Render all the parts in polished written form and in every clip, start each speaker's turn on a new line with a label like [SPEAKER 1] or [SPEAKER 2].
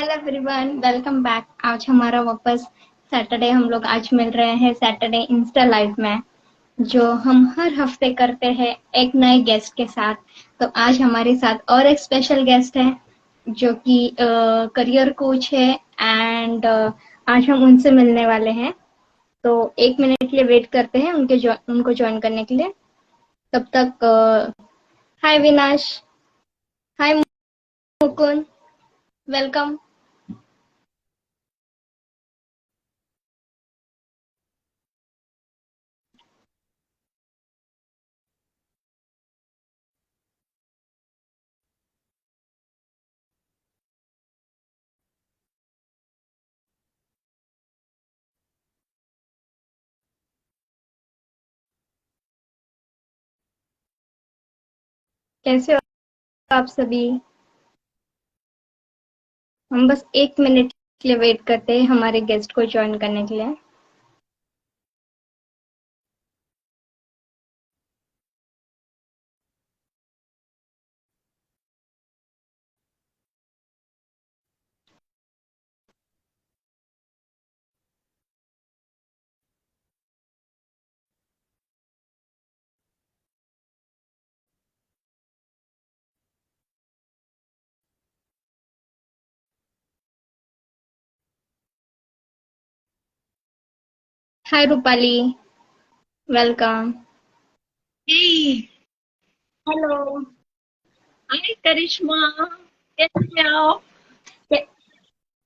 [SPEAKER 1] Hello everyone, welcome back. आज हमारा वापस सैटरडे हम लोग आज मिल रहे हैं सैटरडे इंस्टा लाइव में, जो हम हर हफ्ते करते हैं एक नए गेस्ट के साथ। तो आज हमारे साथ और एक स्पेशल गेस्ट है जो कि करियर कोच है एंड आज हम उनसे मिलने वाले हैं। तो 1 मिनट के लिए वेट करते हैं उनको ज्वाइन करने के लिए। तब तक हाय विनाश, हाय मुकुंद, वेलकम। कैसे हो आप सभी? हम बस 1 मिनट के लिए वेट करते हैं हमारे गेस्ट को ज्वाइन करने के लिए। Hi Rupali, welcome.
[SPEAKER 2] Hey, hello. Hi Karishma, कैसे हो?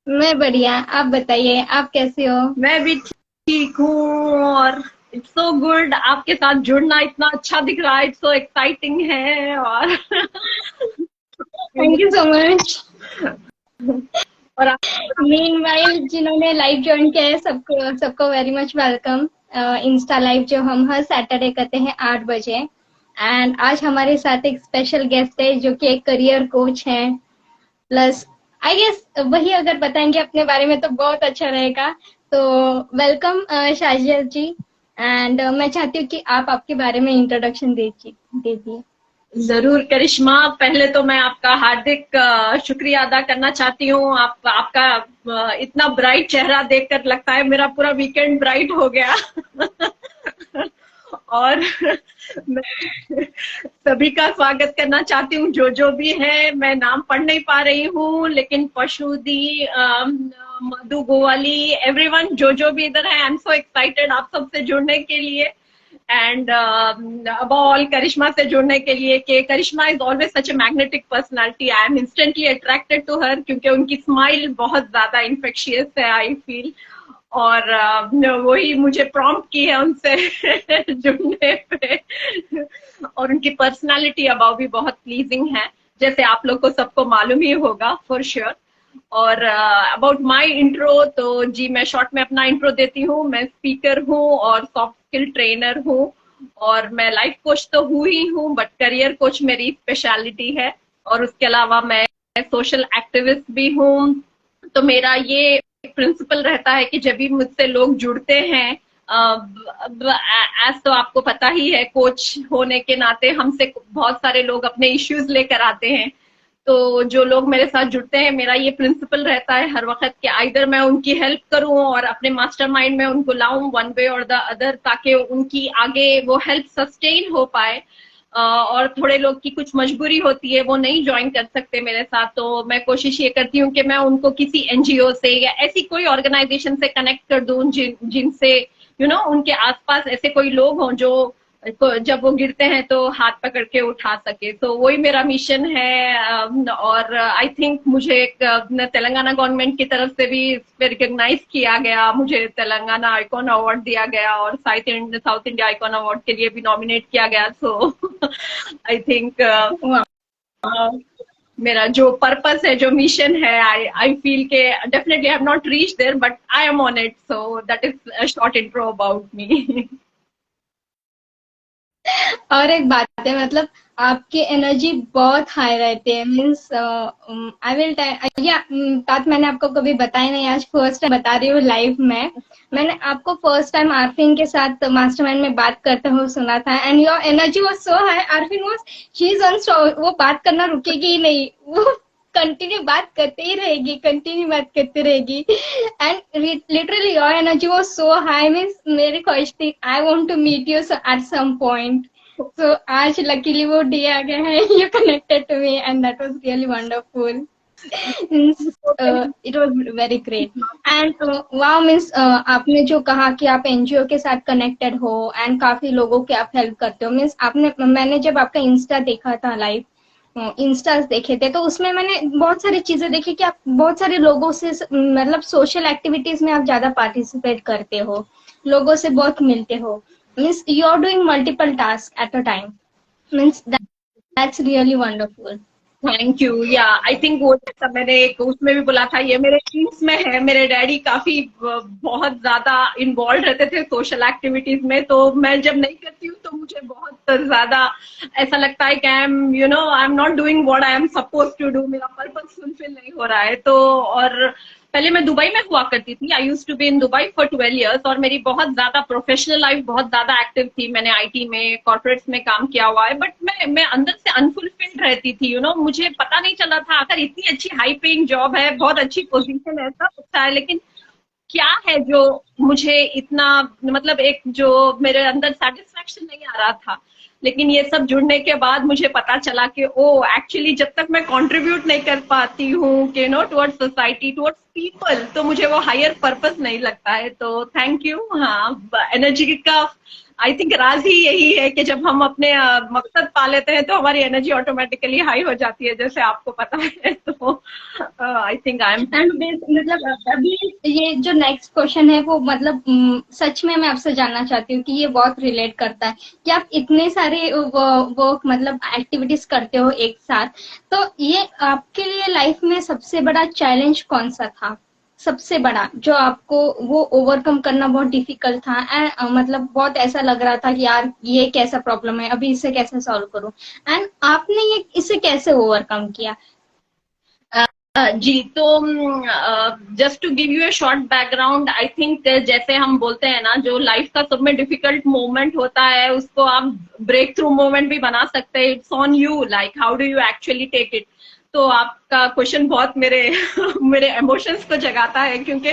[SPEAKER 1] मैं बढ़िया, आप बताइए आप कैसे हो?
[SPEAKER 2] मैं भी ठीक हूँ और इट्स सो गुड आपके साथ जुड़ना इतना अच्छा दिख रहा है, इट्स सो एक्साइटिंग है और
[SPEAKER 1] थैंक यू सो मच।
[SPEAKER 2] और आप
[SPEAKER 1] मीनवाइल जिन्होंने लाइव ज्वाइन किया है सबको सबको very much welcome. Insta live जो हम हर सैटरडे करते हैं 8 बजे। एंड आज हमारे साथ एक स्पेशल गेस्ट है जो कि एक करियर कोच है, प्लस आई गेस वही अगर बताएंगे अपने बारे में तो बहुत अच्छा रहेगा। तो वेलकम शाजिया जी। एंड मैं चाहती हूँ कि आप आपके बारे में इंट्रोडक्शन दीजिए।
[SPEAKER 2] जरूर करिश्मा, पहले तो मैं आपका हार्दिक शुक्रिया अदा करना चाहती हूँ। आपका इतना ब्राइट चेहरा देखकर लगता है मेरा पूरा वीकेंड ब्राइट हो गया और मैं सभी का स्वागत करना चाहती हूँ जो भी है। मैं नाम पढ़ नहीं पा रही हूँ लेकिन पशुदी, मधु गोवाली, एवरीवन जो भी इधर है, आई एम सो एक्साइटेड आप सबसे जुड़ने के लिए एंड अब ऑल करिश्मा से जुड़ने के लिए कि Karishma is always such a magnetic personality. I am instantly attracted to her क्योंकि उनकी स्माइल बहुत ज्यादा इन्फेक्शियस है, आई फील। और वही मुझे प्रॉम्प्ट की है उनसे जुड़ने पे और उनकी पर्सनालिटी अबाउ भी बहुत प्लीजिंग है, जैसे आप लोग को सबको मालूम ही होगा फॉर श्योर। और अबाउट माय इंट्रो, तो जी मैं शॉर्ट में अपना इंट्रो देती हूँ। मैं स्पीकर हूँ और सॉफ्ट स्किल ट्रेनर हूँ और मैं लाइफ कोच तो हूँ ही हूँ, बट करियर कोच मेरी स्पेशलिटी है। और उसके अलावा मैं सोशल एक्टिविस्ट भी हूँ। तो मेरा ये प्रिंसिपल रहता है कि जब भी मुझसे लोग जुड़ते हैं, एज तो आपको पता ही है, कोच होने के नाते हमसे बहुत सारे लोग अपने इश्यूज लेकर आते हैं। तो जो लोग मेरे साथ जुड़ते हैं, मेरा ये प्रिंसिपल रहता है हर वक्त कि आइदर मैं उनकी हेल्प करूं और अपने मास्टरमाइंड में उनको लाऊं वन वे और द अदर, ताकि उनकी आगे वो हेल्प सस्टेन हो पाए। और थोड़े लोग की कुछ मजबूरी होती है, वो नहीं ज्वाइन कर सकते मेरे साथ, तो मैं कोशिश ये करती हूँ कि मैं उनको किसी एनजीओ से या ऐसी कोई ऑर्गेनाइजेशन से कनेक्ट कर दूं जिनसे उनके आसपास ऐसे कोई लोग हों जो जब वो गिरते हैं तो हाथ पकड़ के उठा सके। तो वही मेरा मिशन है। और आई थिंक मुझे एक तेलंगाना गवर्नमेंट की तरफ से भी रिकॉग्नाइज किया गया, मुझे तेलंगाना आइकॉन अवार्ड दिया गया और साउथ इंडिया आइकॉन अवार्ड के लिए भी नॉमिनेट किया गया। सो आई थिंक मेरा जो पर्पस है, जो मिशन है, आई फील के definitely I have not reach there but I am on it. So that is a short intro about me.
[SPEAKER 1] और एक बात है, मतलब आपकी एनर्जी बहुत हाई रहती है। मीन्स आई विल या बात मैंने आपको कभी बताई नहीं, आज फर्स्ट टाइम बता रही हूँ लाइव में। मैंने आपको फर्स्ट टाइम आरफिन के साथ मास्टरमाइंड में बात करते हुए सुना था and your energy was so high. Arfin was she is on, वो बात करना रुकेगी ही नहीं, वो कंटिन्यू बात करते ही रहेगी, कंटिन्यू बात करते रहेगी। And literally your energy was so high, means मेरी ख्वाहिश थी I want to meet you at some point. So आज लकीली वो डे आ गया है, you connected to me and that was really wonderful. It was very great. And wow, means आपने जो कहा कि आप एनजीओ के साथ कनेक्टेड हो एंड काफी लोगों की आप हेल्प करते हो, मीन्स आपने, मैंने जब आपका इंस्टा देखा था, लाइव इंस्टास देखे थे, तो उसमें मैंने बहुत सारी चीजें देखी कि आप बहुत सारे लोगों से, मतलब सोशल एक्टिविटीज में आप ज्यादा पार्टिसिपेट करते हो, लोगों से बहुत मिलते हो, means you are doing multiple task at a time, means that's really wonderful.
[SPEAKER 2] Thank you. या आई थिंक वो जैसा मैंने एक उसमें भी बोला था, ये मेरे जीन्स में है। मेरे डैडी काफी बहुत ज्यादा इन्वॉल्व रहते थे सोशल एक्टिविटीज में, तो मैं जब नहीं करती हूँ तो मुझे बहुत ज्यादा ऐसा लगता है कि I am not doing what I am suppose to do, मेरा पर्पस फुलफिल नहीं हो रहा है। तो और पहले मैं दुबई में हुआ करती थी, I used to be in Dubai for 12 years, और मेरी बहुत ज्यादा प्रोफेशनल लाइफ बहुत ज्यादा एक्टिव थी। मैंने आईटी में, कॉर्पोरेट्स में काम किया हुआ है, बट मैं अंदर से अनफुलफिल्ड रहती थी। मुझे पता नहीं चला था, अगर इतनी अच्छी हाई पेइंग जॉब है, बहुत अच्छी पोजीशन है, सब अच्छा है, लेकिन क्या है जो मुझे इतना, मतलब एक जो मेरे अंदर सेटिस्फैक्शन नहीं आ रहा था। लेकिन ये सब जुड़ने के बाद मुझे पता चला कि ओ एक्चुअली जब तक मैं कंट्रीब्यूट नहीं कर पाती हूँ कि टुवर्ड्स सोसाइटी, टुवर्ड्स पीपल, तो मुझे वो हायर पर्पस नहीं लगता है। तो थैंक यू। हाँ, एनर्जी का आई थिंक राज ही यही है कि जब हम अपने मकसद पा लेते हैं तो हमारी एनर्जी ऑटोमेटिकली हाई हो जाती है, जैसे आपको पता है। तो आई थिंक आई एम,
[SPEAKER 1] मतलब अभी ये जो नेक्स्ट क्वेश्चन है वो, मतलब सच में मैं आपसे जानना चाहती हूँ कि ये बहुत रिलेट करता है कि आप इतने सारे वो मतलब एक्टिविटीज करते हो एक साथ, तो ये आपके लिए लाइफ में सबसे बड़ा चैलेंज कौन सा था, सबसे बड़ा जो आपको वो ओवरकम करना बहुत डिफिकल्ट था, एंड मतलब बहुत ऐसा लग रहा था कि यार ये कैसा प्रॉब्लम है, अभी इसे कैसे सॉल्व करूं, एंड आपने ये इसे कैसे ओवरकम किया?
[SPEAKER 2] जी, तो just to give you a short background, I think जैसे हम बोलते हैं ना, जो लाइफ का सब में डिफिकल्ट मोमेंट होता है उसको आप ब्रेक थ्रू मोमेंट भी बना सकते हैं। It's on you, like how do you actually take it. तो आपका क्वेश्चन बहुत मेरे मेरे इमोशंस को जगाता है, क्योंकि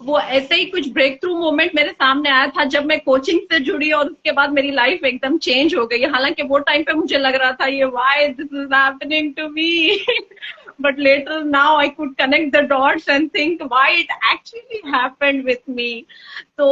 [SPEAKER 2] वो ऐसे ही कुछ ब्रेक थ्रू मोमेंट मेरे सामने आया था जब मैं कोचिंग से जुड़ी, और उसके बाद मेरी लाइफ एकदम चेंज हो गई। हालांकि वो टाइम पे मुझे लग रहा था ये why this is happening to me, but later now I could connect the dots and think why it actually happened with me. तो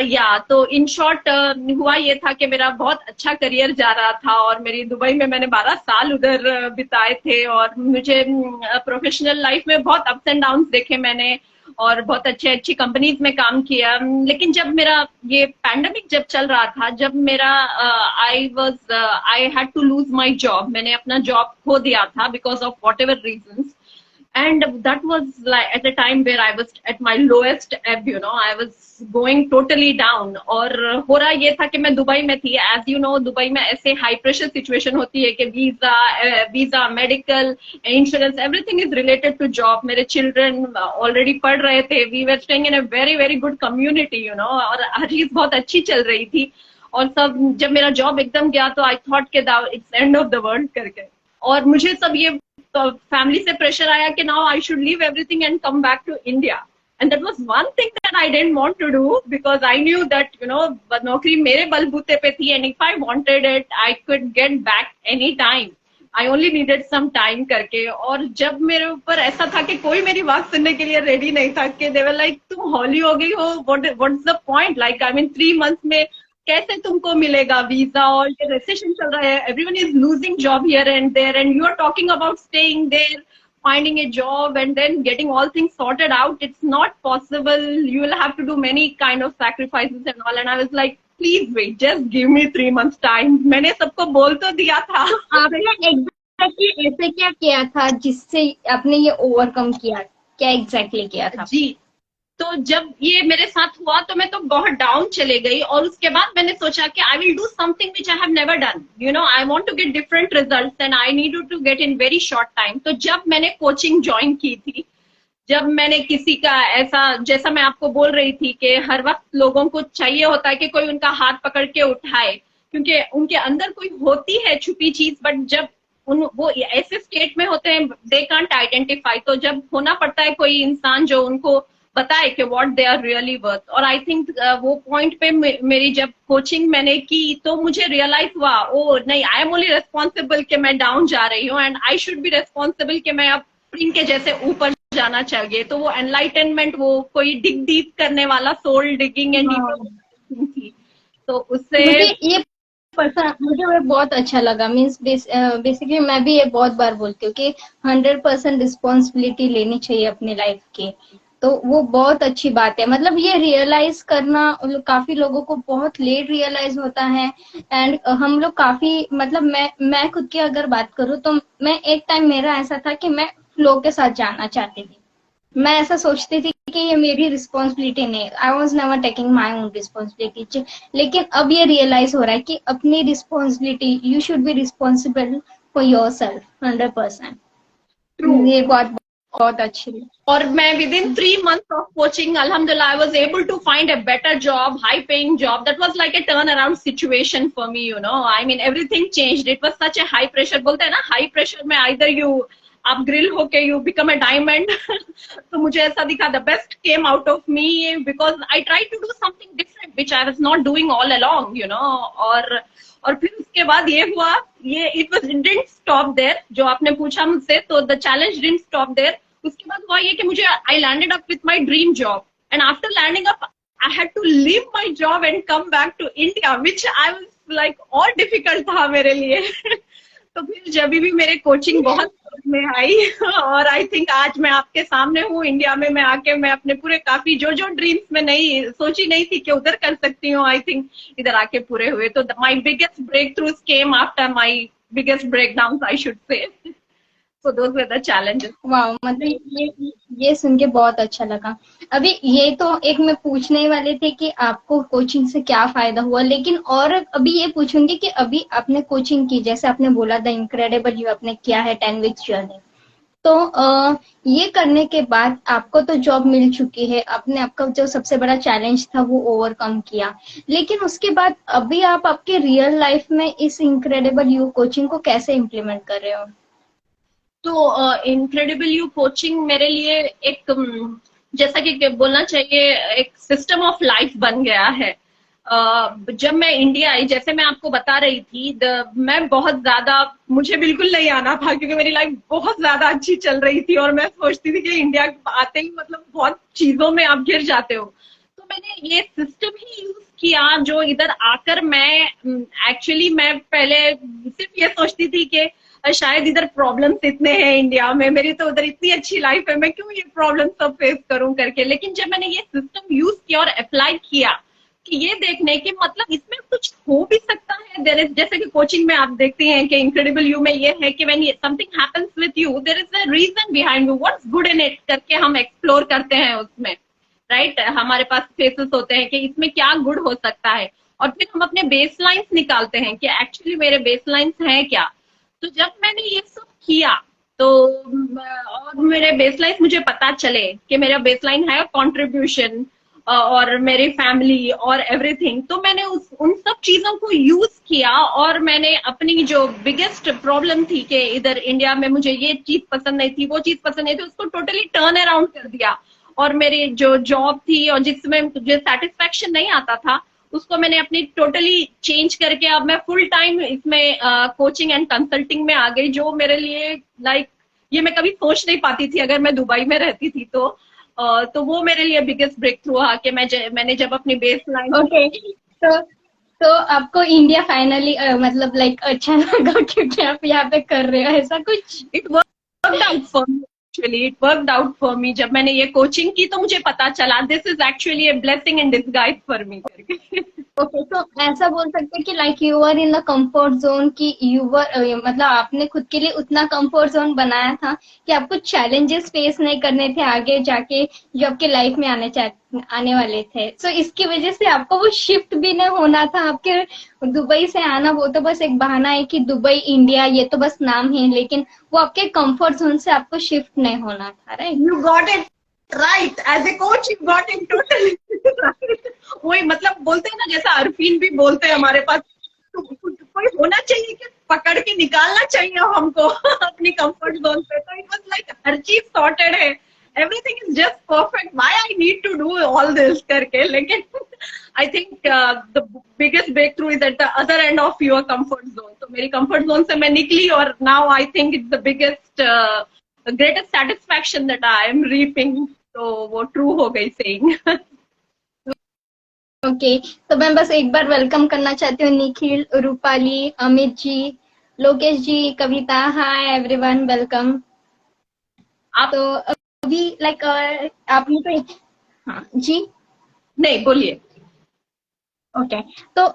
[SPEAKER 2] या तो इन शॉर्ट हुआ ये था कि मेरा बहुत अच्छा करियर जा रहा था, और मेरी दुबई में मैंने 12 साल उधर बिताए थे, और मुझे प्रोफेशनल लाइफ में बहुत अप्स एंड डाउन्स देखे मैंने, और बहुत अच्छी कंपनीज में काम किया। लेकिन जब मेरा ये पैंडेमिक जब चल रहा था, जब मेरा I had to lose my job, मैंने अपना जॉब खो दिया था because of whatever reason, and that was like at a time where I was at my lowest ebb, I was going totally down। और हो रहा ये था कि मैं दुबई में थी, as you know दुबई में ऐसे हाई प्रेशर सिचुएशन होती है कि visa, medical, insurance, everything is related to job. मेरे चिल्ड्रन ऑलरेडी पढ़ रहे थे, we were staying in a very very good community, और हर चीज बहुत अच्छी चल रही थी। और सब जब मेरा जॉब एकदम गया तो आई थॉट के it's end of the world करके, और मुझे सब ये फैमिली से प्रेशर आया कि now I should leave everything and come back to India. And that was one thing that I didn't want to do, because I knew that नौकरी मेरे बलबूते पे थी, and if I wanted it I could get back any time, I only needed some time करके। और जब मेरे ऊपर ऐसा था कि कोई मेरी बात सुनने के लिए रेडी नहीं था, कि दे वर लाइक तुम हॉली हो गई हो, what's the point, like I mean 3 months में कैसे तुमको मिलेगा वीजा, और ये रिसेशन चल रहा है, everyone is losing job here and there, and you are talking about staying there, finding a job and then getting all things sorted out. It's not possible. You will have to do many kind of sacrifices and all. And I was like, please wait, just give me 3 months time. मैंने सबको बोल तो दिया था।
[SPEAKER 1] आपने exactly ऐसे क्या किया था जिससे आपने ये ओवरकम किया, क्या एग्जैक्टली किया था?
[SPEAKER 2] जी, तो जब ये मेरे साथ हुआ तो मैं तो बहुत डाउन चले गई, और उसके बाद मैंने सोचा कि I will do something which I have never done, I want to get different results and I need to get in very short time. तो जब मैंने कोचिंग ज्वाइन की थी, जब मैंने किसी का ऐसा, जैसा मैं आपको बोल रही थी कि हर वक्त लोगों को चाहिए होता है कि कोई उनका हाथ पकड़ के उठाए, क्योंकि उनके अंदर कोई होती है छुपी चीज, बट जब वो ऐसे स्टेट में होते हैं, दे कांट आइडेंटिफाई। तो जब होना पड़ता है कोई इंसान जो उनको बताए कि what they are really worth. और आई थिंक वो पॉइंट पे मेरी जब कोचिंग मैंने की तो मुझे रियलाइज हुआ, ओ नहीं, आई एम ओनली रेस्पॉन्सिबल कि मैं डाउन जा रही हूँ, and I should be responsible कि मैं अब स्प्रिंग के जैसे ऊपर जाना चाहिए। तो वो एनलाइटनमेंट, वो कोई डिग डीप करने वाला सोल डिगिंग एंड थी, तो उससे
[SPEAKER 1] मुझे ये पर्सन मुझे वो बहुत अच्छा लगा। मीन्स बेसिकली मैं भी ये बहुत बार बोलती हूँ कि 100% रिस्पॉन्सिबिलिटी लेनी चाहिए अपनी लाइफ की। तो वो बहुत अच्छी बात है। मतलब ये रियलाइज करना काफी लोगों को बहुत लेट रियलाइज होता है। एंड हम लोग काफी, मतलब मैं खुद की अगर बात करूँ तो मैं एक टाइम मेरा ऐसा था कि मैं फ्लो के साथ जाना चाहती थी। मैं ऐसा सोचती थी कि ये मेरी रिस्पॉन्सिबिलिटी नहीं, I was never taking my own responsibility. लेकिन अब ये रियलाइज हो रहा है कि अपनी responsibility, you should be responsible for your self 100%।
[SPEAKER 2] True.
[SPEAKER 1] ये बात बहुत अच्छी है।
[SPEAKER 2] और मैं with in 3 months of coaching, alhamdulillah, I was able to find a better job, high paying job. That was like a turnaround situation for me, you know. I mean, everything changed. It was such a high pressure, बोलते हैं ना, high pressure में either you आप grill होके you become a diamond. तो मुझे ऐसा दिखा, the best came out of me because I try to do something different which I was not doing all along, you know. और फिर उसके बाद ये हुआ, ये it was didn't stop there, जो आपने पूछा मुझसे, तो the challenge didn't stop there. उसके बाद हुआ ये कि मुझे I landed up with my dream job, and after landing up I had to leave my job and come back to India, which I was like और difficult था मेरे लिए। तो फिर जब भी मेरे कोचिंग बहुत में आई, और आई थिंक आज मैं आपके सामने हूँ इंडिया में, मैं आके मैं अपने पूरे काफी जो ड्रीम्स में नहीं सोची नहीं थी कि उधर कर सकती हूँ, आई थिंक इधर आके पूरे हुए। तो my biggest breakthroughs came after my biggest breakdown, I should say. So those were the challenges.
[SPEAKER 1] वाह, मतलब ये सुन के बहुत अच्छा लगा। अभी ये तो एक मैं पूछने ही वाले थे कि आपको कोचिंग से क्या फायदा हुआ, लेकिन और अभी ये पूछूंगी कि अभी आपने कोचिंग की, जैसे आपने बोला द इनक्रेडिबल यू आपने किया है 10 वीक्स जर्नी, तो ये करने के बाद आपको तो जॉब मिल चुकी है, आपने आपका जो सबसे बड़ा चैलेंज था वो ओवरकम किया, लेकिन उसके बाद अभी आप आपके रियल लाइफ में इस इनक्रेडिबल यू कोचिंग को कैसे इम्प्लीमेंट कर रहे हो?
[SPEAKER 2] तो इनक्रेडिबल यू कोचिंग मेरे लिए एक जैसा कि बोलना चाहिए एक सिस्टम ऑफ लाइफ बन गया है। जब मैं इंडिया आई, जैसे मैं आपको बता रही थी, मैं बहुत ज्यादा, मुझे बिल्कुल नहीं आना था क्योंकि मेरी लाइफ बहुत ज्यादा अच्छी चल रही थी, और मैं सोचती थी कि इंडिया आते ही मतलब बहुत चीजों में आप गिर जाते हो। तो मैंने ये सिस्टम ही यूज किया, जो इधर आकर मैं एक्चुअली मैं पहले सिर्फ ये सोचती थी कि शायद इधर प्रॉब्लम्स इतने हैं इंडिया में, मेरी तो उधर इतनी अच्छी लाइफ है, मैं क्यों ये प्रॉब्लम सब फेस करूं करके। लेकिन जब मैंने ये सिस्टम यूज किया और अप्लाई किया कि ये देखने के मतलब इसमें कुछ हो भी सकता है, देयर इज, जैसे कि कोचिंग में आप देखते हैं कि इनक्रेडिबल यू में ये है कि when something happens with you there is a reason behind you, what's good in it करके हम एक्सप्लोर करते हैं उसमें, राइट। हमारे पास फेसेस होते हैं कि इसमें क्या गुड हो सकता है, और फिर हम अपने बेस लाइन्स निकालते हैं कि एक्चुअली मेरे बेस लाइन्स हैं क्या। तो जब मैंने ये सब किया तो और मेरे बेसलाइन मुझे पता चले कि मेरा बेसलाइन है कंट्रीब्यूशन और मेरी फैमिली और एवरीथिंग, तो मैंने उन सब चीजों को यूज किया, और मैंने अपनी जो बिगेस्ट प्रॉब्लम थी कि इधर इंडिया में मुझे ये चीज पसंद नहीं थी, वो चीज पसंद नहीं थी, उसको टोटली टर्न अराउंड कर दिया। और मेरी जो जॉब थी और जिसमें मुझे सेटिस्फेक्शन नहीं आता था, उसको मैंने अपनी टोटली चेंज करके अब मैं फुल टाइम इसमें कोचिंग एंड कंसल्टिंग में आ गई, जो मेरे लिए लाइक ये मैं कभी सोच नहीं पाती थी अगर मैं दुबई में रहती थी। तो वो मेरे लिए बिगेस्ट ब्रेक थ्रू रहा कि मैंने जब अपनी बेस लाइन
[SPEAKER 1] ओके, तो आपको इंडिया फाइनली मतलब लाइक अच्छा लगा क्योंकि आप यहाँ पे कर रहे हो ऐसा कुछ?
[SPEAKER 2] It worked out for me, actually it worked out for me. जब मैंने ये कोचिंग की तो मुझे पता चला this is actually a blessing in disguise for me करके।
[SPEAKER 1] ओके, तो ऐसा बोल सकते हैं कि like you are in the comfort zone, की यू वर मतलब आपने खुद के लिए उतना कंफर्ट जोन बनाया था कि आपको चैलेंजेस फेस नहीं करने थे आगे जाके जो आपके लाइफ में आने वाले थे। सो इसकी वजह से आपको वो शिफ्ट भी नहीं होना था। आपके दुबई से आना वो तो बस एक बहाना है कि दुबई इंडिया ये तो बस नाम है, लेकिन वो आपके कंफर्ट जोन से आपको शिफ्ट नहीं होना था, right?
[SPEAKER 2] You got it right, as a coach you got it totally. वही मतलब बोलते हैं ना, जैसा अरफीन भी बोलते हैं हमारे पास, तो कोई होना चाहिए कि पकड़ के निकालना चाहिए हमको अपनी कंफर्ट जोन से। तो इट वाज लाइक हर चीज सॉर्टेड है, everything is just perfect, why I need to do all this करके। लेकिन I think the biggest breakthrough is at the other end of your comfort zone। तो मेरी comfort zone से मैं निकली और now I think it's the biggest greatest satisfaction that I am reaping। तो वो true हो गई saying।
[SPEAKER 1] ओके, तो मैं बस एक बार वेलकम करना चाहती हूँ Nikhil, Rupali, Amit ji, Lokesh ji, Kavita. Hi everyone, welcome.
[SPEAKER 2] आप
[SPEAKER 1] तो अभी लाइक आपने तो, हाँ जी,
[SPEAKER 2] नहीं बोलिए।
[SPEAKER 1] ओके, तो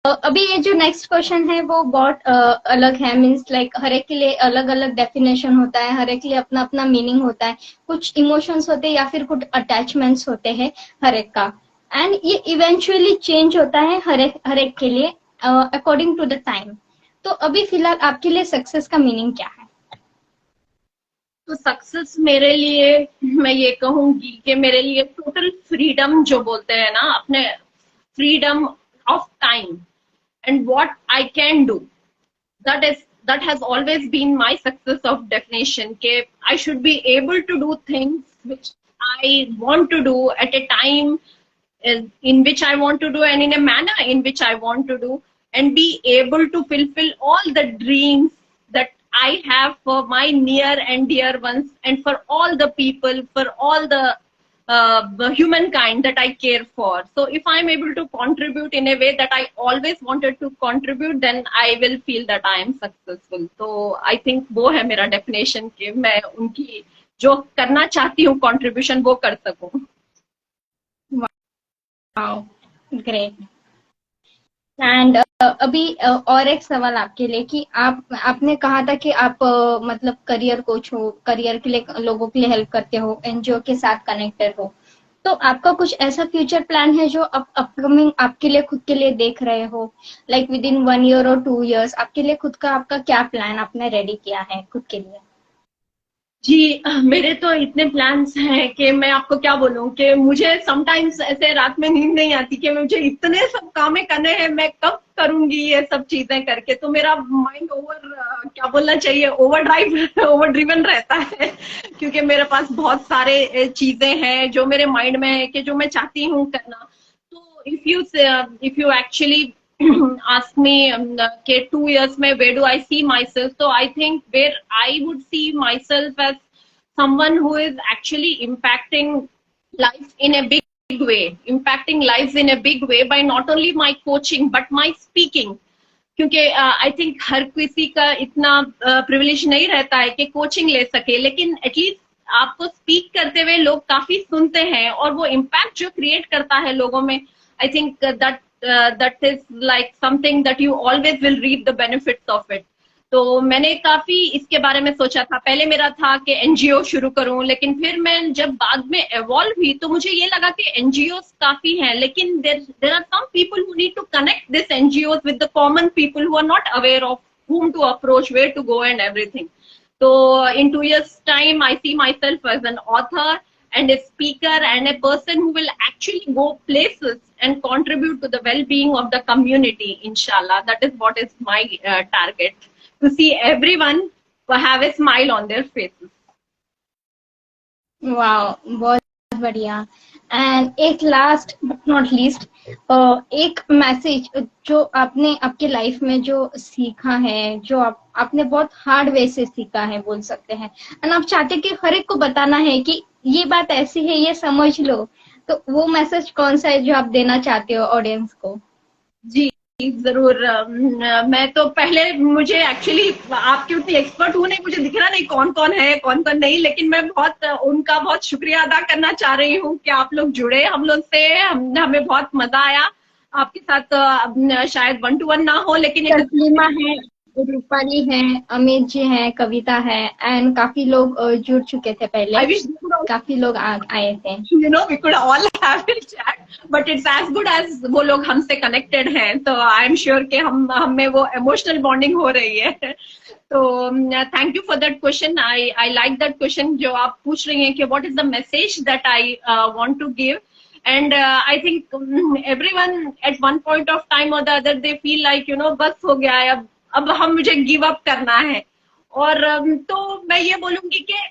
[SPEAKER 1] अभी ये जो नेक्स्ट क्वेश्चन है वो बहुत अलग है। मीन्स लाइक हर एक के लिए अलग अलग डेफिनेशन होता है, हर एक के लिए अपना अपना मीनिंग होता है, कुछ इमोशंस होते हैं या फिर कुछ अटैचमेंट्स होते हैं हर एक का, एंड ये इवेंचुअली चेंज होता है हर एक के लिए अकॉर्डिंग टू द टाइम। तो अभी फिलहाल आपके लिए सक्सेस का मीनिंग क्या है?
[SPEAKER 2] तो सक्सेस मेरे लिए, मैं ये कहूंगी कि मेरे लिए टोटल फ्रीडम जो बोलते हैं ना, अपने freedom of time and what I can do, that has always been my success of definition। के I should be able to do things which I want to do at a time in which I want to do and in a manner in which I want to do, and be able to fulfill all the dreams that I have for my near and dear ones and for all the people, for all the humankind that I care for। So if I'm able to contribute in a way that I always wanted to contribute, then I will feel that I am successful। So I think वो है मेरा definition कि मैं उनकी जो करना चाहती हूँ contribution वो कर सकूँ।
[SPEAKER 1] Wow, great. एंड अभी और एक सवाल आपके लिए कि आपने कहा था कि आप मतलब करियर कोच हो, करियर के लिए लोगों के लिए हेल्प करते हो, एनजीओ के साथ कनेक्टेड हो, तो आपका कुछ ऐसा फ्यूचर प्लान है जो अपकमिंग आपके लिए खुद के लिए देख रहे हो, लाइक विद इन 1 year और 2 years आपके लिए खुद का आपका क्या प्लान आपने रेडी किया है खुद के लिए?
[SPEAKER 2] जी, मेरे तो इतने प्लान्स हैं कि मैं आपको क्या बोलूं कि मुझे समटाइम्स ऐसे रात में नींद नहीं आती कि मुझे इतने सब कामें करने हैं, मैं कब करूंगी ये सब चीजें करके। तो मेरा माइंड क्या बोलना चाहिए, ओवर ड्रिवन रहता है क्योंकि मेरे पास बहुत सारे चीजें हैं जो मेरे माइंड में है कि जो मैं चाहती हूँ करना। तो if you actually ask me के 2 years में where do I see myself, so I think where I would see myself as someone who is actually impacting life in a big way, impacting lives in a big way by not only my coaching but my speaking। क्योंकि I think हर किसी का इतना privilege नहीं रहता है कि coaching ले सके, लेकिन एटलीस्ट आपको स्पीक करते हुए लोग काफी सुनते हैं और वो इम्पैक्ट जो क्रिएट करता है लोगों में, I think that is like something that you always will reap the benefits of it। तो मैंने काफी इसके बारे में सोचा था। पहले मेरा था कि एनजीओ शुरू करूं, लेकिन फिर मैं जब बाद में एवॉल्व हुई तो मुझे ये लगा कि एनजीओ काफी हैं, लेकिन there are some people who need to connect this NGO with the common people who are not aware of whom to approach, where to go and everything। So in 2 years time I see myself as an author and a speaker and a person who will actually go places and contribute to the well-being of the community, inshallah। That is what is my target, to see everyone have a smile on their faces।
[SPEAKER 1] Wow, बहुत बढ़िया। And एक last but not least, एक message जो आपने आपके life में जो सीखा है, जो आपने बहुत हार्ड वे से सीखा है बोल सकते हैं, एंड आप चाहते कि हर एक को बताना है कि ये बात ऐसी है, ये समझ लो, तो वो मैसेज कौन सा है जो आप देना चाहते हो ऑडियंस को?
[SPEAKER 2] जी जरूर। मैं तो पहले, मुझे एक्चुअली आपकी उतनी एक्सपर्ट हूँ नहीं, मुझे दिख रहा नहीं कौन कौन है कौन कौन नहीं, लेकिन मैं उनका बहुत शुक्रिया अदा करना चाह रही हूँ कि आप लोग जुड़े हम लोग से। हमें बहुत मजा आया आपके साथ। शायद 1 to 1 ना हो, लेकिन
[SPEAKER 1] तस्लीमा है, रूपाली है, अमित जी है, कविता है, एंड काफी लोग जुड़ चुके थे पहले, काफी लोग आए थे।
[SPEAKER 2] You know, we could all have a chat, but it's as good as वो लोग हमसे connected हैं, तो आई एम श्योर कि हमें वो इमोशनल बॉन्डिंग हो रही है। तो thank you for that question. I like that question जो आप पूछ रही हैं कि what is the message that I want to give. And I think everyone at one point of time or the other they feel like, you know, बस हो गया है, अब अब हम मुझे गिव अप करना है। और तो मैं ये बोलूंगी कि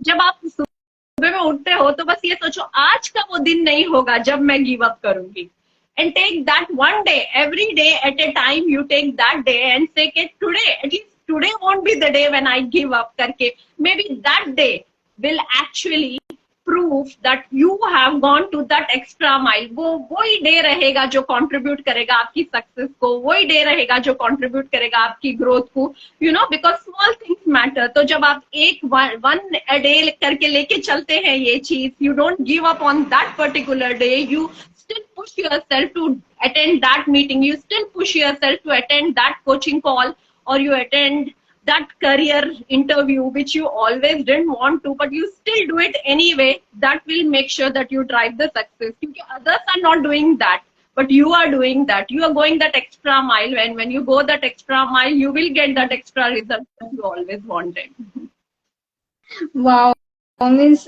[SPEAKER 2] जब आप सुबह में उठते हो तो बस ये सोचो आज का वो दिन नहीं होगा जब मैं गिव अप करूंगी। And take that one day, every day at a time, you take that day and say कि today, at least today won't be the day when I give up करके, maybe that day will actually prove that you have gone to that extra mile। वो वही day रहेगा जो contribute करेगा आपकी success को, वही डे रहेगा जो कंट्रीब्यूट करेगा आपकी ग्रोथ को, you know, because small things matter. तो जब आप एक वन अ डे करके लेके चलते हैं ये चीज, you don't give up on that particular day, you still push yourself to attend that meeting, you still push yourself to attend that coaching call, or you attend that career interview which you always didn't want to, but you still do it anyway. That will make sure that you drive the success, because others are not doing that, but you are doing that. You are going that extra mile, and when you go that extra mile, you will get that extra result that you always wanted।
[SPEAKER 1] वाह, means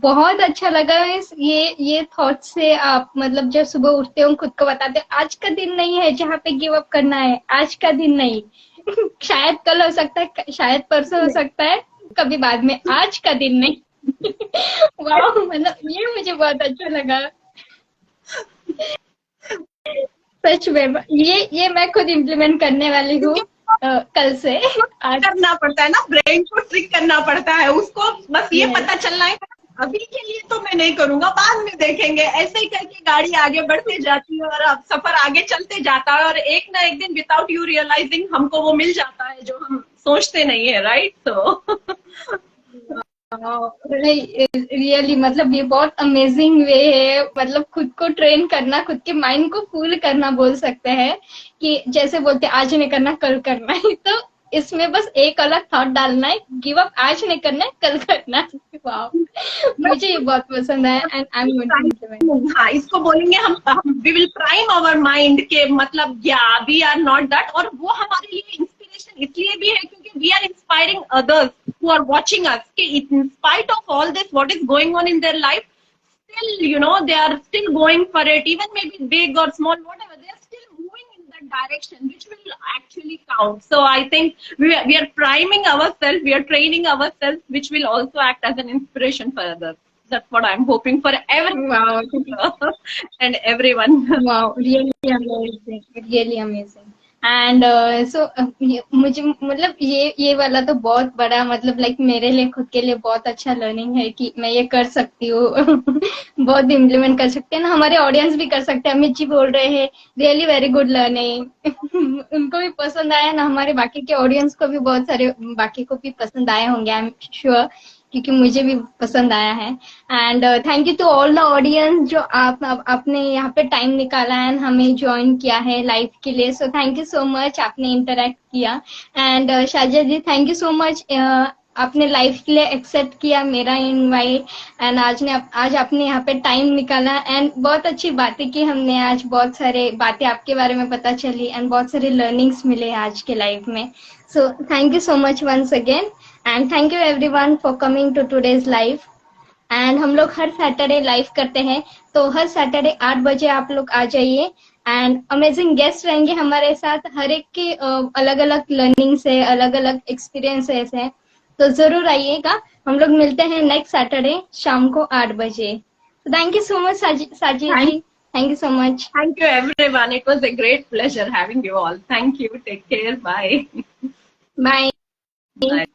[SPEAKER 1] बहुत अच्छा लगा। Means ये thought से आप मतलब जब सुबह उठते हो खुद को बताते हो आज का दिन नहीं है जहाँ पे गिव अप करना है, आज का दिन नहीं शायद कल हो सकता है, शायद परसों हो सकता है, कभी बाद में, आज का दिन नहीं। वाह, मतलब ये मुझे बहुत अच्छा लगा सच में। ये मैं खुद इम्प्लीमेंट करने वाली हूँ कल से।
[SPEAKER 2] आज करना पड़ता है ना, ब्रेन को ट्रिक करना पड़ता है उसको, बस ये पता चलना है अभी के लिए तो मैं नहीं करूंगा, बाद में देखेंगे। ऐसे ही करके गाड़ी आगे बढ़ते जाती है और अब सफर आगे चलते जाता है, और एक ना एक दिन विदाउट यू रियलाइजिंग हमको वो मिल जाता है जो हम सोचते नहीं है, राइट। तो
[SPEAKER 1] रियली मतलब ये बहुत अमेजिंग वे है, मतलब खुद को ट्रेन करना, खुद के माइंड को फूल करना बोल सकते हैं कि जैसे बोलते आज नहीं करना कल करना है, तो इसमें बस एक अलग थॉट डालना है, गिव अप आज नहीं करना है कल करना है। वाह, मुझे ये बहुत पसंद है and I am going to implement.
[SPEAKER 2] हाँ, इसको बोलेंगे हम we will prime our mind के मतलब या वी आर नॉट दैट। और वो हमारे लिए इंस्पिरेशन इसलिए भी है क्योंकि we are inspiring others who are watching us, in spite of all this what is going on in their life, still, you know, they are still going for it, even maybe big or small, whatever, they are still moving in that direction, which will actually count. So I think we are priming ourselves, we are training ourselves, which will also act as an inspiration for others. That's what I'm hoping for everyone। Wow। And everyone।
[SPEAKER 1] Wow, really amazing, really amazing। And so मुझे मतलब ये वाला तो बहुत बड़ा मतलब like मेरे लिए खुद के लिए बहुत अच्छा लर्निंग है कि मैं ये कर सकती हूँ बहुत इम्प्लीमेंट कर सकते हैं ना, हमारे ऑडियंस भी कर सकते हैं। अमित जी बोल रहे हैं रियली वेरी गुड लर्निंग उनको भी पसंद आया ना, हमारे बाकी के ऑडियंस को भी बहुत सारे बाकी को भी पसंद आए होंगे, आई एम श्योर, क्योंकि मुझे भी पसंद आया है। And thank you to all the audience जो आपने यहाँ पे टाइम निकाला है हमें ज्वाइन किया है लाइव के लिए। So thank you so much, आपने इंटरेक्ट किया। And Shazia ji thank you so much, आपने लाइव के लिए एक्सेप्ट किया मेरा इनवाइट, एंड आज आपने यहाँ पे टाइम निकाला एंड बहुत अच्छी बातें की हमने आज, बहुत सारे बातें आपके बारे में पता चली एंड बहुत सारे लर्निंग्स मिले आज के लाइव में। So thank you so much once again and thank you everyone for coming to today's live. And हम लोग हर सैटरडे लाइव करते हैं, तो हर सैटरडे 8 बजे आप लोग आ जाइए एंड अमेजिंग गेस्ट रहेंगे हमारे साथ, हर एक के अलग अलग लर्निंग्स है, अलग अलग एक्सपीरियंसेस है, तो जरूर आइएगा। हम लोग मिलते हैं नेक्स्ट सैटरडे शाम को 8 बजे। थैंक यू सो मच साजी जी, thank you so much।
[SPEAKER 2] Thank you everyone, it was a great pleasure having you all। Thank you, take care, bye।
[SPEAKER 1] Bye।
[SPEAKER 2] Bye।